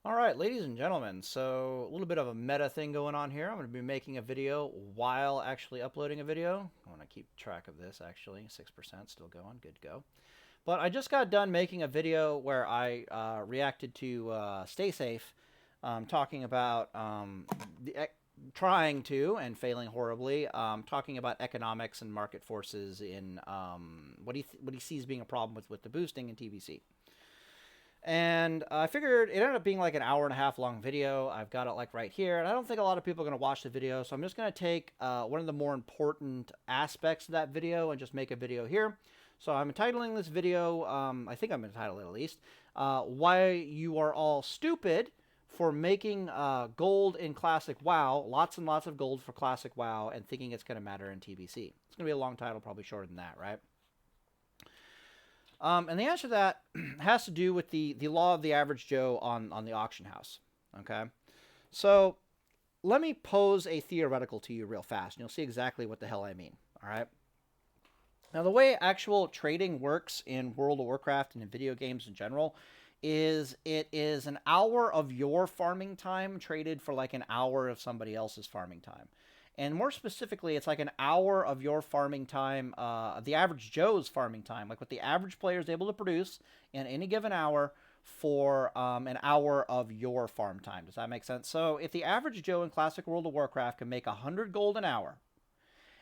All right, ladies and gentlemen, so a little bit of a meta thing going on here. I'm going to be making a video while actually uploading a video. I want to keep track of this actually. 6% still going. Good go. But I just got done making a video where I reacted to Stay Safe, talking about trying to and failing horribly, talking about economics and market forces in what he sees being a problem with the boosting in TBC. And I figured it ended up being like an hour and a half long video. I've got it like right here. And I don't think a lot of people are going to watch the video. So I'm just going to take one of the more important aspects of that video and just make a video here. So I'm entitling this video, I think I'm going to title it at least, Why You Are All Stupid for Making Gold in Classic WoW. Lots and lots of gold for Classic WoW and thinking it's going to matter in TBC. It's going to be a long title, probably shorter than that, right? And the answer to that has to do with the law of the average Joe on the auction house. Okay, so let me pose a theoretical to you real fast, and you'll see exactly what the hell I mean. All right. Now, the way actual trading works in World of Warcraft and in video games in general is it is an hour of your farming time traded for like an hour of somebody else's farming time. And more specifically, it's like an hour of your farming time, the average Joe's farming time, like what the average player is able to produce in any given hour for an hour of your farm time. Does that make sense? So if the average Joe in Classic World of Warcraft can make 100 gold an hour,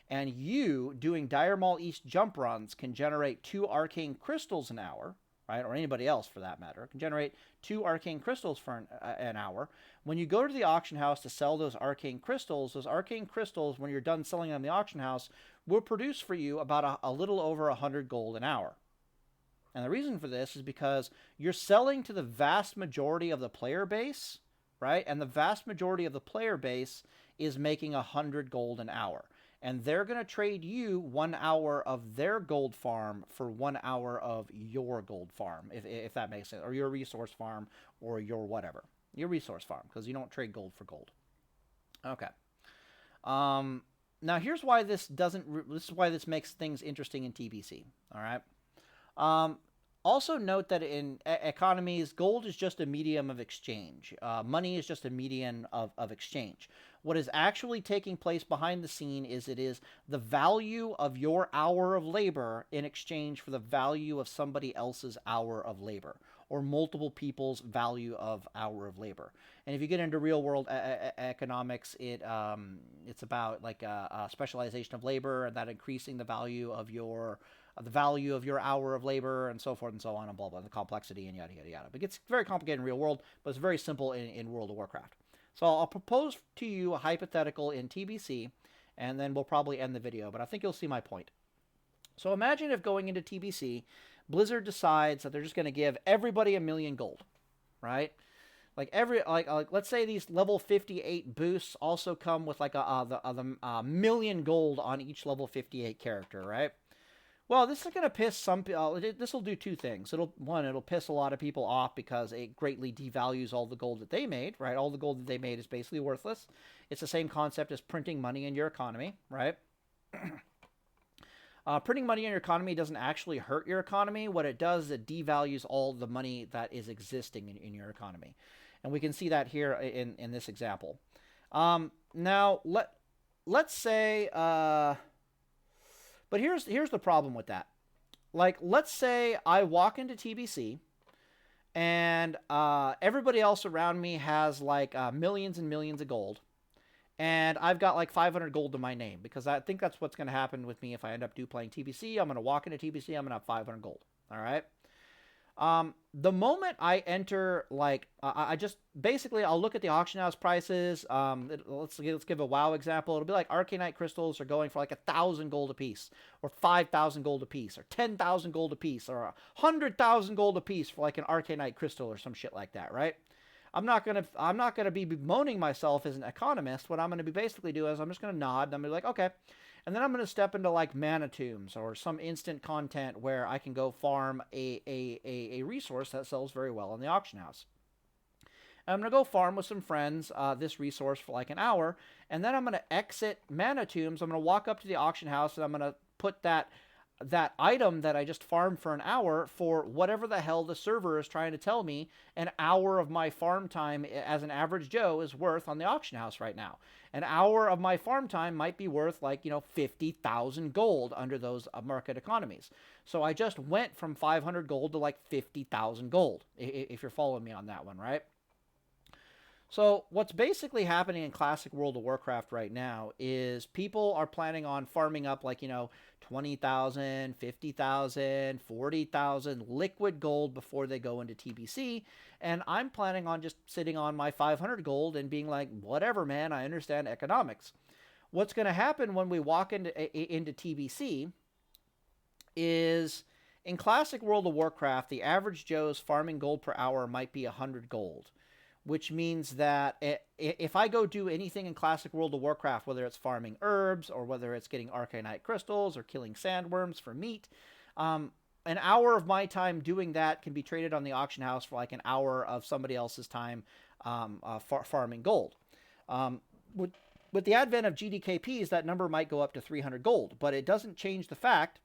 and you doing Dire Maul East jump runs can generate 2 arcane crystals an hour, right, or anybody else for that matter, can generate 2 arcane crystals for an hour. When you go to the auction house to sell those arcane crystals, when you're done selling them in the auction house, will produce for you about a little over 100 gold an hour. And the reason for this is because you're selling to the vast majority of the player base, right? And the vast majority of the player base is making 100 gold an hour. And they're going to trade you 1 hour of their gold farm for 1 hour of your gold farm, if that makes sense, or your resource farm, or your whatever, your resource farm, because you don't trade gold for gold. Okay. Now here's why this doesn't. This is why this makes things interesting in TBC. All right. Also note that in economies, gold is just a medium of exchange. Money is just a medium of exchange. What is actually taking place behind the scene is it is the value of your hour of labor in exchange for the value of somebody else's hour of labor, or multiple people's value of hour of labor. And if you get into real world economics, it's about like a specialization of labor and that increasing the value of your hour of labor and so forth and so on and blah blah, the complexity and yada yada yada. But it gets very complicated in real world, but it's very simple in World of Warcraft. So I'll propose to you a hypothetical in TBC, and then we'll probably end the video, but I think you'll see my point. So imagine if going into TBC, Blizzard decides that they're just going to give everybody 1,000,000 gold, right? Like let's say these level 58 boosts also come with like a million gold on each level 58 character, right? Well, this is going to piss some people. This will do 2 things. It'll piss a lot of people off because it greatly devalues all the gold that they made, right? All the gold that they made is basically worthless. It's the same concept as printing money in your economy, right? Printing money in your economy doesn't actually hurt your economy. What it does is it devalues all the money that is existing in your economy. And we can see that here in this example. Now, let's say... But here's the problem with that. Like, let's say I walk into TBC and everybody else around me has like millions and millions of gold. And I've got like 500 gold to my name because I think that's what's going to happen with me if I end up playing TBC. I'm going to walk into TBC. I'm going to have 500 gold. All right. The moment I enter, like, I just basically I'll look at the auction house prices. Let's give a WoW example. It'll be like Arcanite crystals are going for like 1,000 gold a piece, or 5,000 gold a piece, or 10,000 gold a piece, or 100,000 gold a piece for like an Arcanite crystal or some shit like that, right? I'm not gonna be bemoaning myself as an economist. What I'm gonna be basically doing is I'm just gonna nod and I'm gonna be like, okay. And then I'm going to step into like mana tombs or some instant content where I can go farm a resource that sells very well in the auction house. And I'm going to go farm with some friends this resource for like an hour. And then I'm going to exit mana tombs. I'm going to walk up to the auction house and I'm going to put that that item that I just farmed for an hour for whatever the hell the server is trying to tell me an hour of my farm time as an average Joe is worth on the auction house right now. An hour of my farm time might be worth like, 50,000 gold under those market economies. So I just went from 500 gold to like 50,000 gold, if you're following me on that one, right? So what's basically happening in Classic World of Warcraft right now is people are planning on farming up like, 20,000, 50,000, 40,000 liquid gold before they go into TBC. And I'm planning on just sitting on my 500 gold and being like, whatever, man, I understand economics. What's going to happen when we walk into TBC is in Classic World of Warcraft, the average Joe's farming gold per hour might be 100 gold. Which means that if I go do anything in Classic World of Warcraft, whether it's farming herbs or whether it's getting arcanite crystals or killing sandworms for meat, an hour of my time doing that can be traded on the auction house for like an hour of somebody else's time farming gold. With the advent of GDKPs, that number might go up to 300 gold, but it doesn't change the fact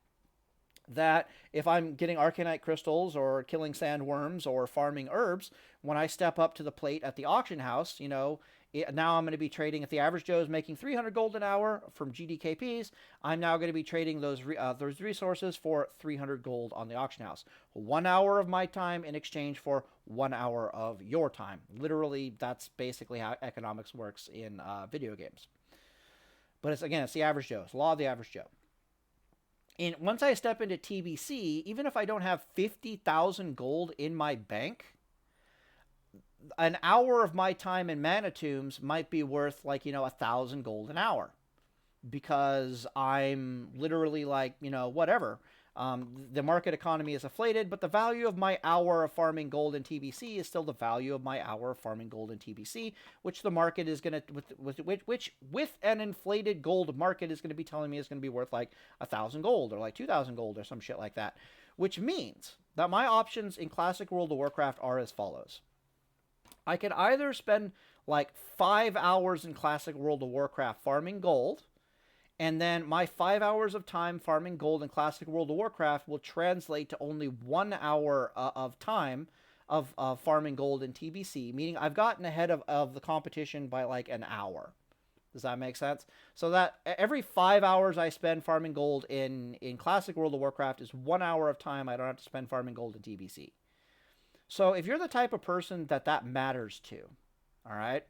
that if I'm getting arcanite crystals or killing sandworms or farming herbs, when I step up to the plate at the auction house, now I'm going to be trading, if the average Joe is making 300 gold an hour from GDKPs, I'm now going to be trading those resources for 300 gold on the auction house. 1 hour of my time in exchange for 1 hour of your time. Literally, that's basically how economics works in video games. But it's the average Joe. It's the law of the average Joe. And once I step into TBC, even if I don't have 50,000 gold in my bank, an hour of my time in Mana Tombs might be worth 1,000 gold an hour. Because I'm literally whatever. The market economy is inflated, but the value of my hour of farming gold in TBC is still the value of my hour of farming gold in TBC, which the market is going to, which with an inflated gold market is going to be telling me is going to be worth 1,000 gold or 2,000 gold or some shit like that. Which means that my options in Classic World of Warcraft are as follows. I could either spend 5 hours in Classic World of Warcraft farming gold, and then my 5 hours of time farming gold in Classic World of Warcraft will translate to only 1 hour of time of farming gold in TBC, meaning I've gotten ahead of the competition by an hour. Does that make sense? So that every 5 hours I spend farming gold in Classic World of Warcraft is 1 hour of time I don't have to spend farming gold in TBC. So if you're the type of person that matters to, all right?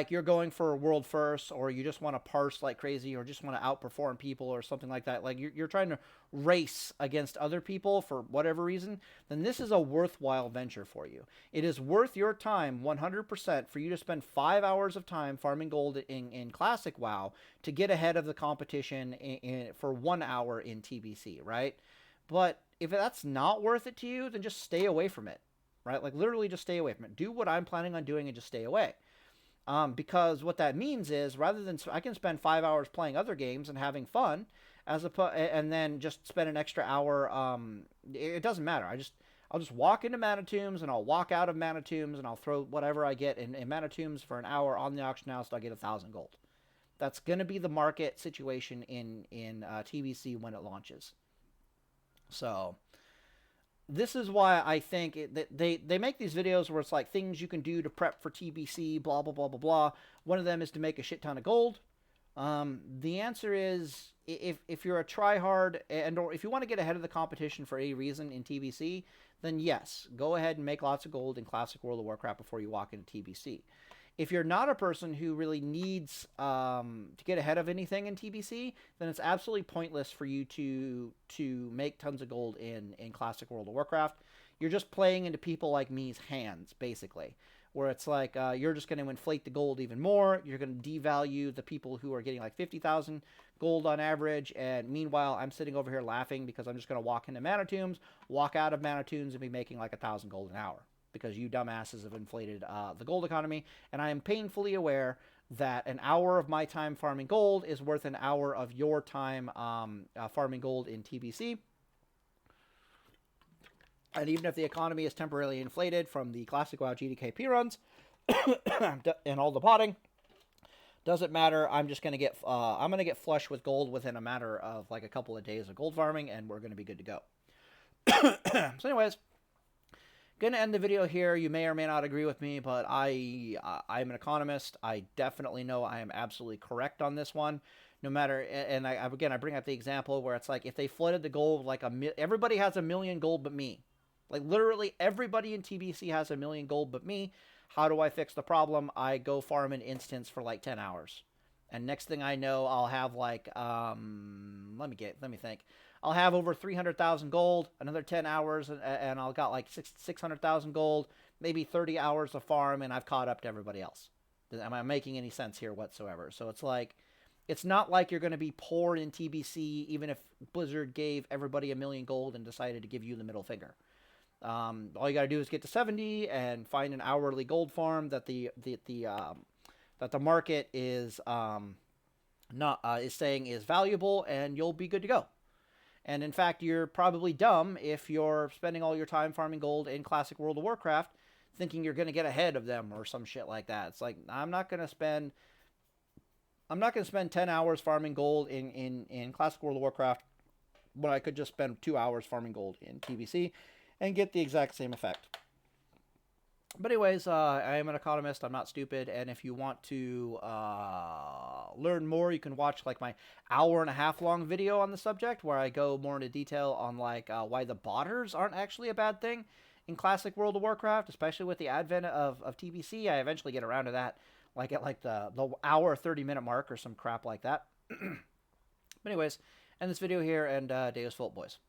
You're going for a world first, or you just want to parse like crazy, or just want to outperform people or something like that. You're trying to race against other people for whatever reason, then this is a worthwhile venture for you. It is worth your time 100% for you to spend 5 hours of time farming gold in Classic WoW to get ahead of the competition for 1 hour in TBC, right? But if that's not worth it to you, then just stay away from it, right? Literally just stay away from it. Do what I'm planning on doing and just stay away. Because what that means is rather than I can spend 5 hours playing other games and having fun, and then just spend an extra hour. It doesn't matter. I'll just walk into Mana Tombs and I'll walk out of Mana Tombs and I'll throw whatever I get in Mana Tombs for an hour on the auction house. So I get 1,000 gold. That's going to be the market situation in TBC when it launches. So this is why I think they make these videos where it's things you can do to prep for TBC, blah, blah, blah, blah, blah. One of them is to make a shit ton of gold. The answer is if you're a tryhard or if you want to get ahead of the competition for any reason in TBC, then yes, go ahead and make lots of gold in Classic World of Warcraft before you walk into TBC. If you're not a person who really needs to get ahead of anything in TBC, then it's absolutely pointless for you to make tons of gold in Classic World of Warcraft. You're just playing into people like me's hands, basically, where it's you're just going to inflate the gold even more. You're going to devalue the people who are getting 50,000 gold on average, and meanwhile, I'm sitting over here laughing because I'm just going to walk into Mana Tombs, walk out of Mana Tombs, and be making 1,000 gold an hour. Because you dumbasses have inflated the gold economy, and I am painfully aware that an hour of my time farming gold is worth an hour of your time farming gold in TBC. And even if the economy is temporarily inflated from the Classic WoW GDKP runs and all the potting, Doesn't matter. I'm just gonna get flush with gold within a matter of like a couple of days of gold farming, and we're gonna be good to go. So, anyways, gonna end the video here. You may or may not agree with me, but I'm an economist. I definitely know I am absolutely correct on this one. No matter, and I bring up the example where it's like if they flooded the gold like everybody has 1,000,000 gold but me, like literally everybody in TBC has 1,000,000 gold but me. How do I fix the problem? I go farm an instance for like 10 hours, and next thing I know, I'll have like let me think. I'll have over 300,000 gold, another 10 hours, and I'll got like 600,000 gold, maybe 30 hours of farm, and I've caught up to everybody else. Am I making any sense here whatsoever? So it's like, it's not like you're going to be poor in TBC, even if Blizzard gave everybody 1,000,000 gold and decided to give you the middle finger. All you got to do is get to 70 and find an hourly gold farm that the market is is saying is valuable, and you'll be good to go. And in fact, you're probably dumb if you're spending all your time farming gold in Classic World of Warcraft, thinking you're going to get ahead of them or some shit like that. It's like, I'm not going to spend 10 hours farming gold in Classic World of Warcraft when I could just spend 2 hours farming gold in TBC and get the exact same effect. But anyways, I am an economist. I'm not stupid. And if you want to learn more, you can watch like my 1.5 hour long video on the subject, where I go more into detail on like why the botters aren't actually a bad thing in Classic World of Warcraft, especially with the advent of TBC. I eventually get around to that, like at like the hour 30-minute mark or some crap like that. But anyways, end this video here, and Deus Volt, boys.